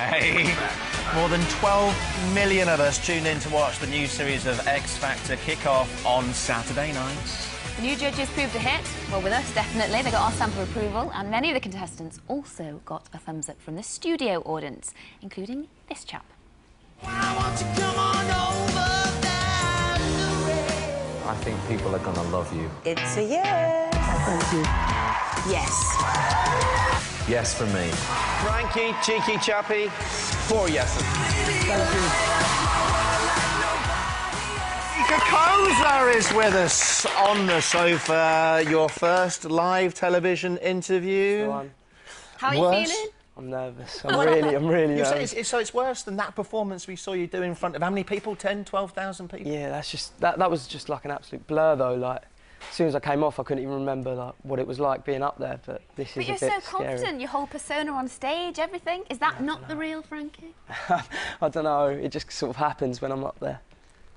Hey, more than 12 million of us tuned in to watch the new series of X Factor kick off on Saturday night. The new judges proved a hit. Well, with us, definitely. They got our stamp of approval, and many of the contestants also got a thumbs up from the studio audience, including this chap. I think people are going to love you. It's a yes. Thank you. Yes. Yes for me. Frankie, cheeky chappy, 4 yeses. Thank you. Cocozza is with us on the sofa. Your first live television interview. How are you feeling? I'm nervous. I'm really nervous. So it's worse than that performance we saw you do in front of how many people? 10, 12,000 people? Yeah, that's just that was just like an absolute blur though. Like as soon as I came off, I couldn't even remember like what it was like being up there. But this is a bit But scary. you're so confident. Your whole persona on stage, everything. Is that not the real Frankie? I don't know. It just sort of happens when I'm up there.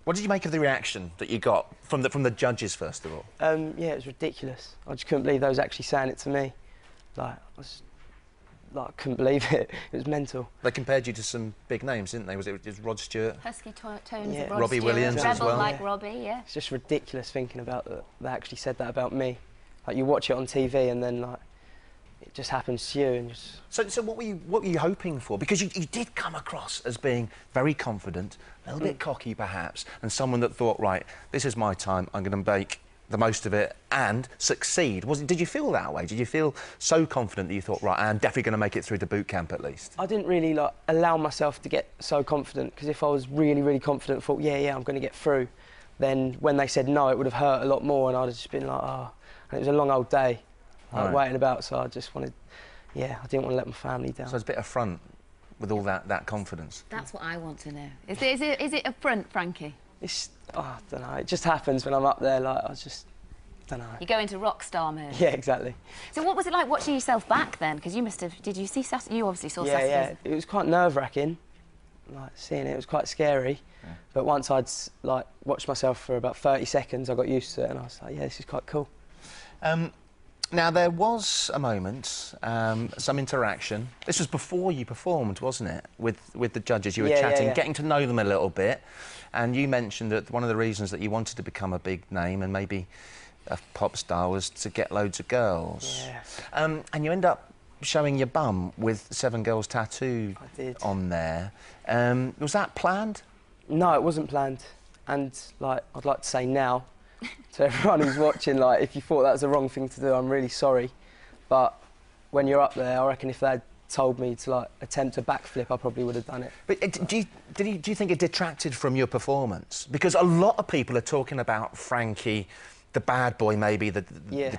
What did you make of the reaction that you got from the judges, first of all? Yeah, it was ridiculous. I just couldn't believe they was actually saying it to me. Like I couldn't believe it. It was mental. They compared you to some big names, didn't they? Was it Rod Stewart? Husky tones Yeah. of Rod Robbie Stewart, Williams as Rebel well. like Yeah. Robbie, yeah. It's just ridiculous thinking about that. They actually said that about me. Like you watch it on TV and then like it just happens to you and just. So what were you hoping for? Because you did come across as being very confident, a little bit cocky perhaps, and someone that thought, right, this is my time, I'm going to make the most of it and succeed. Did you feel that way? Did you feel so confident that you thought, right, I'm definitely going to make it through to boot camp at least? I didn't really like allow myself to get so confident because if I was really confident and thought, yeah, I'm going to get through, then when they said no, it would have hurt a lot more and I'd have just been like, oh. And it was a long old day, like, waiting about, so I just wanted, yeah, I didn't want to let my family down. So it's a bit of front with all that confidence. That's what I want to know. Is it a front, Frankie? It's, I don't know, it just happens when I'm up there, like, I just, don't know. You go into rock star mode. Yeah, exactly. So what was it like watching yourself back then? Because you must have, did you see Saturday? You obviously saw Saturday. Yeah, it was quite nerve-wracking, like, seeing it was quite scary. Yeah. But once I'd, like, watched myself for about 30 seconds, I got used to it and I was like, yeah, this is quite cool. Now, there was a moment, some interaction. This was before you performed, wasn't it, with the judges? You were chatting, getting to know them a little bit, and you mentioned that one of the reasons that you wanted to become a big name and maybe a pop star was to get loads of girls. Yeah. And you end up showing your bum with 7 girls tattooed on there. Was that planned? No, it wasn't planned. And, like, I'd like to say now, to everyone who's watching, like, if you thought that was the wrong thing to do, I'm really sorry. But when you're up there, I reckon if they'd told me to, like, attempt a backflip, I probably would have done it. But do you think it detracted from your performance? Because a lot of people are talking about Frankie, the bad boy maybe, the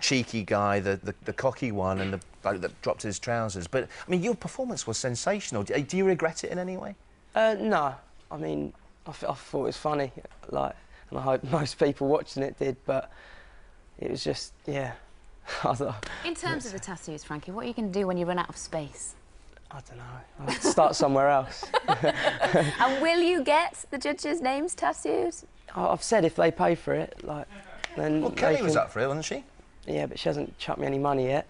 cheeky guy, the cocky one, and the bloke that dropped his trousers. But, I mean, your performance was sensational. Do you regret it in any way? No. I mean, I thought it was funny, like, and I hope most people watching it did, but it was just, yeah. In terms of the tattoos, Frankie, what are you going to do when you run out of space? I don't know. I'll have to start somewhere else. And will you get the judges' names tattooed? I've said if they pay for it, like, then. Well, Kelly was up for it, wasn't she? Yeah, but she hasn't chucked me any money yet.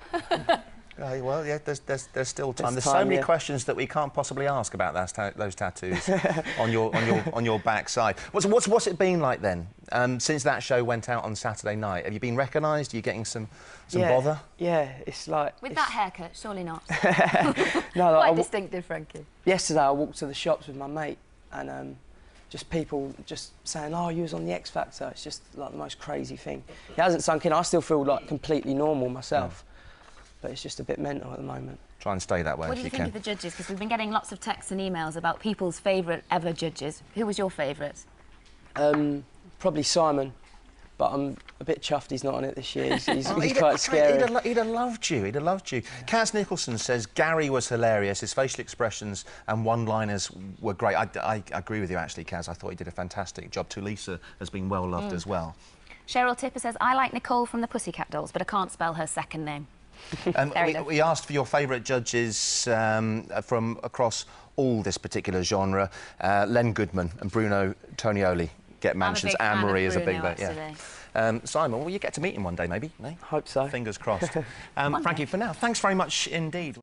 Well, yeah, there's still time. There's so many questions that we can't possibly ask about those tattoos on your backside. What's it been like then? Since that show went out on Saturday night, have you been recognised? Are you getting some bother? Yeah, it's like with that haircut, surely not. No, like, quite distinctive, Frankie. Yesterday, I walked to the shops with my mate, and just people just saying, "Oh, you was on the X Factor." It's just like the most crazy thing. It hasn't sunk in. I still feel like completely normal myself. But it's just a bit mental at the moment. Try and stay that way if you can. What do you think of the judges? Because we've been getting lots of texts and emails about people's favourite ever judges. Who was your favourite? Probably Simon, but I'm a bit chuffed he's not on it this year. He's quite scary. He'd have loved you. He'd have loved you. Yeah. Kaz Nicholson says Gary was hilarious. His facial expressions and one-liners were great. I agree with you, actually, Kaz. I thought he did a fantastic job. Tulisa has been well loved as well. Cheryl Tipper says, I like Nicole from the Pussycat Dolls, but I can't spell her second name. We asked for your favourite judges from across all this particular genre. Len Goodman and Bruno Tonioli get mentions. Anne-Marie is a big vote. Yeah. Simon, well, you get to meet him one day, maybe? No? Hope so. Fingers crossed. Frankie, for now, thanks very much indeed.